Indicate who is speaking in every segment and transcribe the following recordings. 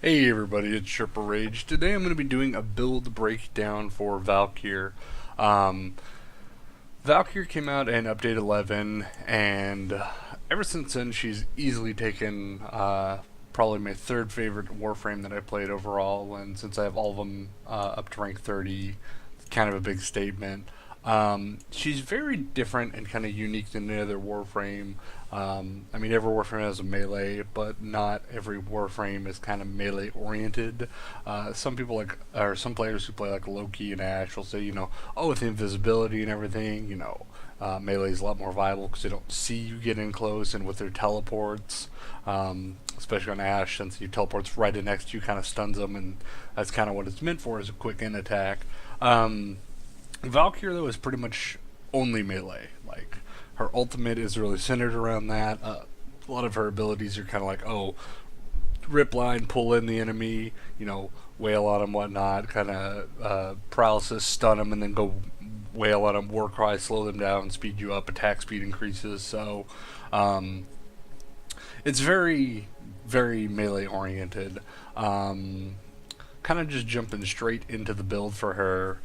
Speaker 1: Hey everybody, it's Sherpa Rage. Today I'm going to be doing a build breakdown for Valkyr. Um, Valkyr came out in Update 11, and ever since then she's easily taken probably my third favorite Warframe that I played overall, and since I have all of them up to rank 30, it's kind of a big statement. She's very different and kind of unique than any other Warframe. I mean, every Warframe has a melee, but not every Warframe is kind of melee oriented. Some people or some players who play like Loki and Ash will say, oh, with invisibility and everything, melee is a lot more viable because they don't see you get in close, and with their teleports, especially on Ash, since he teleports right in next to you, kind of stuns them, and that's kind of what it's meant for, is a quick in attack. Valkyr though is pretty much only melee. Like, her ultimate is really centered around that. A lot of her abilities are kind of like, oh, rip line, pull in the enemy, wail on them, whatnot, kind of paralysis, stun them, and then go wail on them, war cry, slow them down, speed you up, attack speed increases. So it's very, very melee oriented. Kind of just jumping straight into the build for her,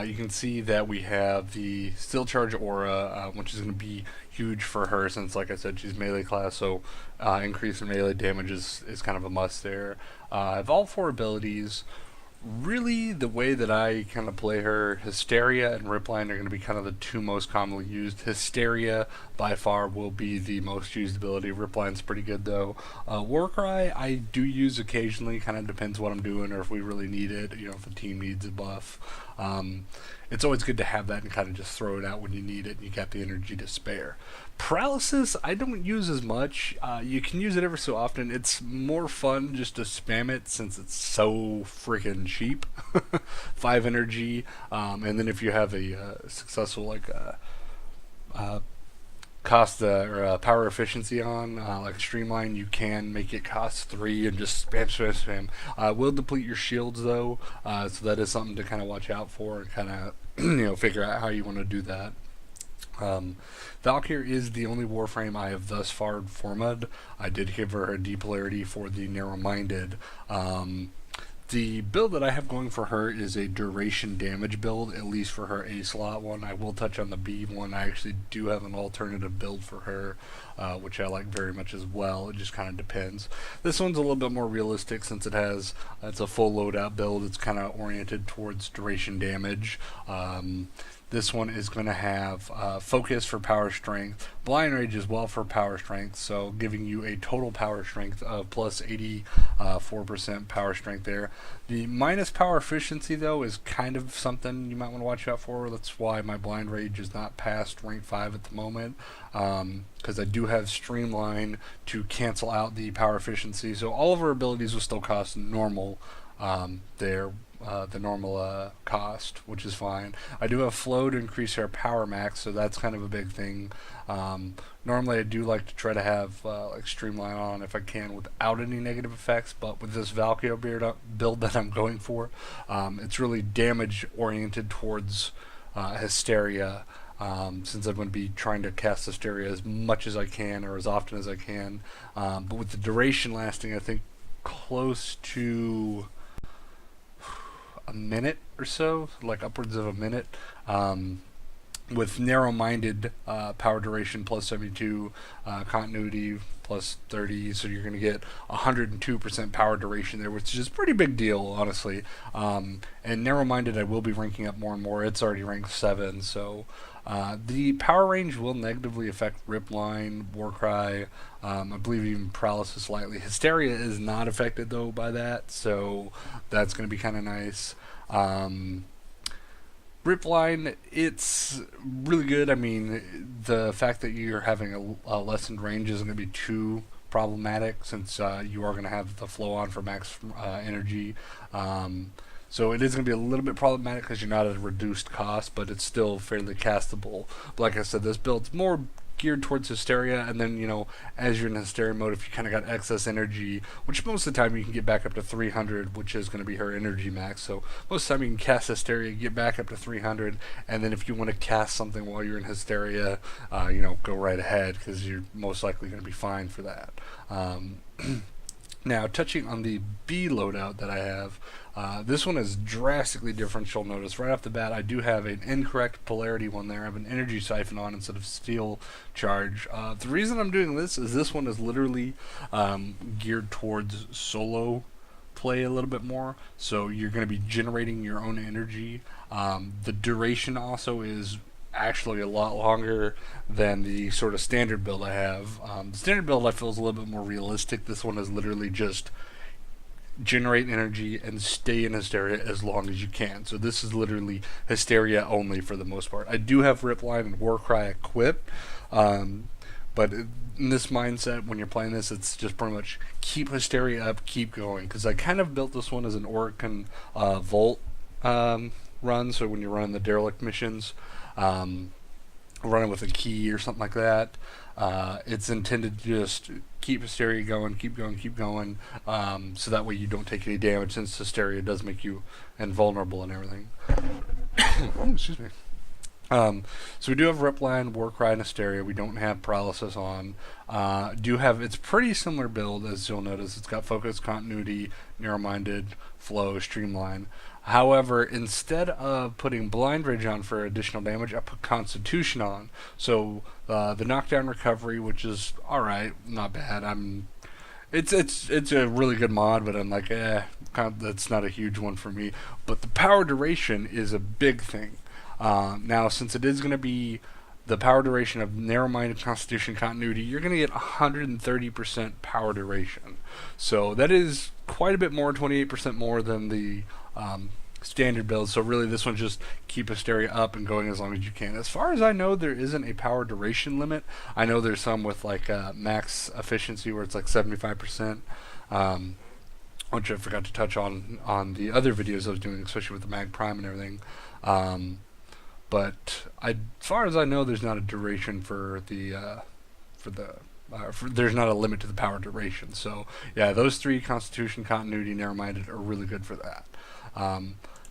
Speaker 1: you can see that we have the Steel Charge Aura, which is going to be huge for her since, like I said, she's melee class, so increase in melee damage is kind of a must there. I have all four abilities. Really, the way that I kind of play her, Hysteria and Ripline are going to be kind of the two most commonly used. Hysteria, by far, will be the most used ability. Ripline's pretty good, though. Warcry, I do use occasionally, kind of depends what I'm doing or if we really need it, if the team needs a buff. It's always good to have that and kind of just throw it out when you need it and you got the energy to spare. Paralysis, I don't use as much. You can use it every so often. It's more fun just to spam it since it's so freaking cheap. 5 energy, and then if you have a successful cost or power efficiency on, like Streamline, you can make it cost 3 and just spam. Will deplete your shields though, so that is something to kind of watch out for and kind of figure out how you want to do that. Valkyr is the only Warframe I have thus far formed. I did give her a depolarity for the narrow-minded. The build that I have going for her is a duration damage build, at least for her A slot one. I will touch on the B one. I actually do have an alternative build for her, which I like very much as well. It just kind of depends. This one's a little bit more realistic since it's a full loadout build. It's kind of oriented towards duration damage. This one is going to have focus for power strength, blind rage as well for power strength, so giving you a total power strength of plus 84% power strength there. The minus power efficiency though is kind of something you might want to watch out for. That's why my blind rage is not past rank 5 at the moment, because I do have Streamline to cancel out the power efficiency, so all of our abilities will still cost normal there. The normal cost, which is fine. I do have flow to increase our power max, so that's kind of a big thing. Normally I do like to try to have like Streamline on if I can without any negative effects, but with this Valkyr build that I'm going for, it's really damage oriented towards Hysteria, since I'm going to be trying to cast Hysteria as much as I can or as often as I can. But with the duration lasting, I think close to a minute or so, like upwards of a minute. With narrow-minded, power duration plus 72, continuity plus 30, so you're going to get 102% power duration there, which is a pretty big deal, honestly. And narrow-minded I will be ranking up more and more. It's already ranked 7, so the power range will negatively affect Ripline, Warcry, I believe even Paralysis slightly. Hysteria is not affected though by that, so that's going to be kind of nice. Ripline, it's really good. I mean, the fact that you're having a lessened range isn't going to be too problematic since you are going to have the flow on for max energy. So it is going to be a little bit problematic because you're not at a reduced cost, but it's still fairly castable. But like I said, this build's more geared towards Hysteria, and then, as you're in Hysteria mode, if you kind of got excess energy, which most of the time you can get back up to 300, which is going to be her energy max, so most of the time you can cast Hysteria, get back up to 300, and then if you want to cast something while you're in Hysteria, go right ahead, because you're most likely going to be fine for that. Now, touching on the B loadout that I have, this one is drastically different. You'll notice right off the bat, I do have an incorrect polarity one there. I have an energy siphon on instead of steel charge. The reason I'm doing this is this one is literally geared towards solo play a little bit more, so you're going to be generating your own energy. The duration also is actually a lot longer than the sort of standard build I have. The standard build I feel is a little bit more realistic. This one is literally just generate energy and stay in Hysteria as long as you can. So this is literally Hysteria only for the most part. I do have Ripline and Warcry equipped, but in this mindset, when you're playing this, it's just pretty much keep Hysteria up, keep going. Because I kind of built this one as an Oricon Volt run, so when you're running the derelict missions, running with a key or something like that, it's intended to just keep Hysteria going, keep going, keep going, so that way you don't take any damage, since Hysteria does make you invulnerable and everything. Oh, excuse me. So we do have Ripline, Warcry, and Hysteria. We don't have Paralysis on. It's pretty similar build, as you'll notice. It's got Focus, Continuity, Narrow-Minded, Flow, Streamline. However, instead of putting Blind Rage on for additional damage, I put Constitution on. So the Knockdown Recovery, which is alright, not bad. It's a really good mod, but I'm like, that's not a huge one for me. But the Power Duration is a big thing. Now, since it is going to be the power duration of Narrow-Minded, Constitution, Continuity, you're going to get 130% power duration. So that is quite a bit more, 28% more than the standard build. So really, this one just keep Hysteria up and going as long as you can. As far as I know, there isn't a power duration limit. I know there's some with like max efficiency where it's like 75%. Which I forgot to touch on the other videos I was doing, especially with the Mag Prime and everything. But as far as I know, there's not a duration for there's not a limit to the power duration. So yeah, those three, Constitution, Continuity, Narrow-Minded, are really good for that.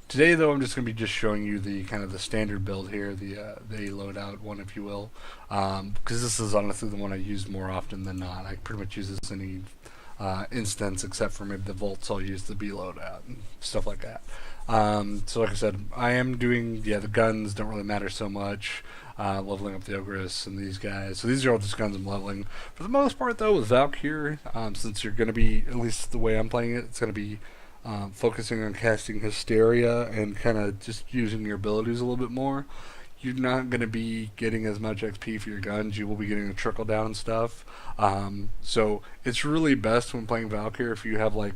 Speaker 1: Today though, I'm just going to be just showing you the kind of the standard build here, the loadout one, if you will, because this is honestly the one I use more often than not. I pretty much use this in any instance except for maybe the Volts. I'll use the B loadout and stuff like that. So like I said, I am doing, the guns don't really matter so much, leveling up the Ogress and these guys. So these are all just guns I'm leveling. For the most part though, with Valkyr, since you're going to be, at least the way I'm playing it, it's going to be focusing on casting Hysteria and kind of just using your abilities a little bit more. You're not going to be getting as much XP for your guns. You will be getting a trickle down and stuff. So it's really best when playing Valkyr if you have like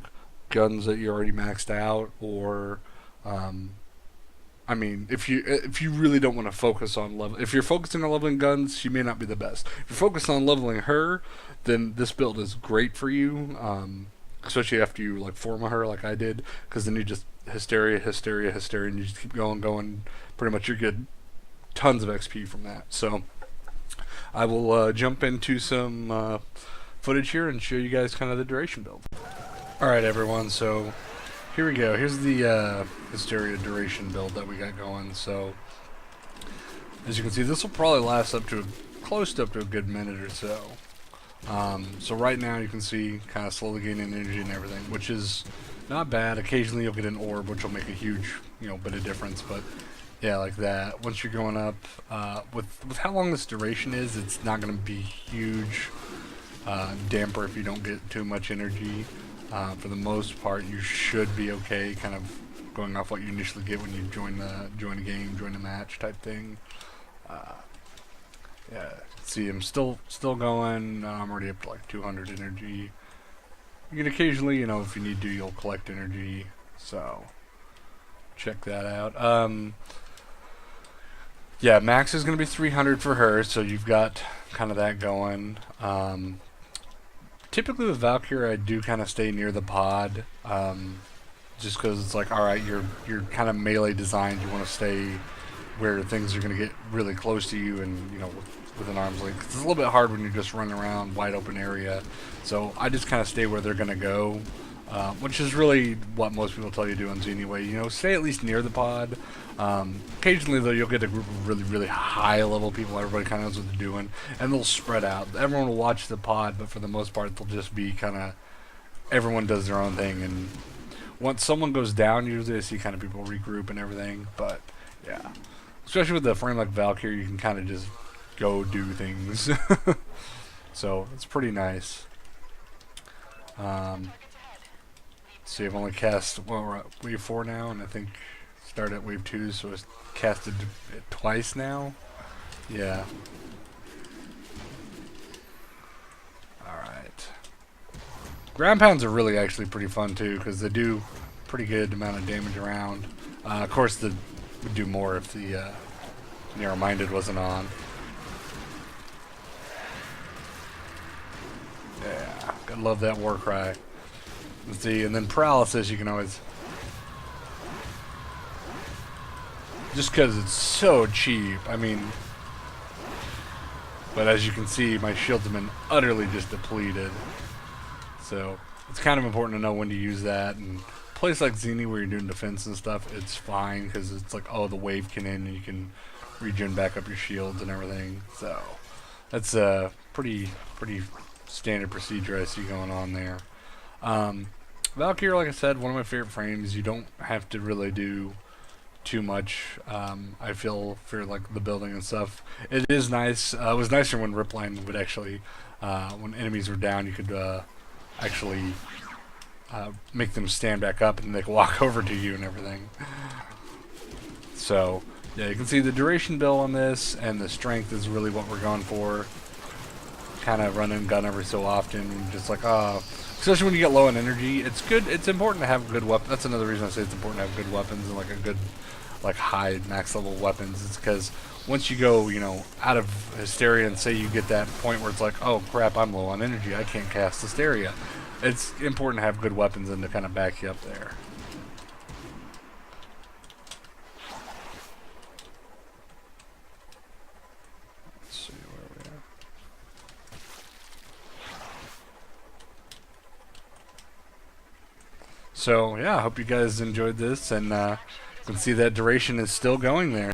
Speaker 1: guns that you're already maxed out, or I mean, if you really don't want to focus on level, if you're focusing on leveling guns, she may not be the best. If you're focused on leveling her, then this build is great for you, especially after you like forma her like I did, because then you just Hysteria, Hysteria, Hysteria, and you just keep going. Pretty much, you get tons of XP from that. So I will jump into some footage here and show you guys kind of the duration build. Alright everyone, so here we go. Here's the Hysteria duration build that we got going. So as you can see, this will probably last close to up to a good minute or so. So right now you can see kind of slowly gaining energy and everything, which is not bad. Occasionally you'll get an orb, which will make a huge bit of difference, but yeah, like that. Once you're going up, with how long this duration is, it's not going to be huge damper if you don't get too much energy. For the most part, you should be okay, kind of going off what you initially get when you join a game, join a match type thing. Yeah, see, I'm still going. I'm already up to like 200 energy. You can occasionally, if you need to, you'll collect energy. So check that out. Yeah, max is going to be 300 for her, so you've got kind of that going. Typically with Valkyr, I do kind of stay near the pod, just because it's like, alright, you're kind of melee designed. You want to stay where things are going to get really close to you and, within arm's length. It's a little bit hard when you're just running around wide open area. So I just kind of stay where they're going to go, which is really what most people tell you to do on Z anyway. Stay at least near the pod. Occasionally though, you'll get a group of really, really high level people. Everybody kind of knows what they're doing, and they'll spread out. Everyone will watch the pod, but for the most part, they'll just be kind of everyone does their own thing, and once someone goes down, usually I see kind of people regroup and everything. But yeah, especially with the frame like Valkyr, you can kind of just go do things. So it's pretty nice. See, I've only cast, well, we're at wave 4 now, and I think started at wave 2, so it's casted it twice now. Yeah. Alright. Ground pounds are really actually pretty fun too, because they do pretty good amount of damage around. Of course, they would do more if the narrow-minded wasn't on. Yeah, gotta love that war cry. Let's see, and then paralysis you can always... Just because it's so cheap, I mean... But as you can see, my shields have been utterly just depleted. So, it's kind of important to know when to use that. And a place like Xeni where you're doing defense and stuff, it's fine, because it's like, oh, the wave can in, and you can regen back up your shields and everything. So, that's a pretty standard procedure I see going on there. Valkyr, like I said, one of my favorite frames. You don't have to really do too much. I feel for like the building and stuff. It is nice. It was nicer when Ripline would actually, when enemies were down, you could actually make them stand back up and they could walk over to you and everything. So yeah, you can see the duration build on this, and the strength is really what we're going for. Kind of run and gun every so often, just like especially when you get low on energy. It's good. It's important to have good weapons. That's another reason I say it's important to have good weapons and like a good, like high max level weapons. It's because once you go, you know, out of Hysteria and say you get that point where it's like, oh crap, I'm low on energy, I can't cast Hysteria. It's important to have good weapons and to kind of back you up there. So yeah, I hope you guys enjoyed this, and you can see that duration is still going there.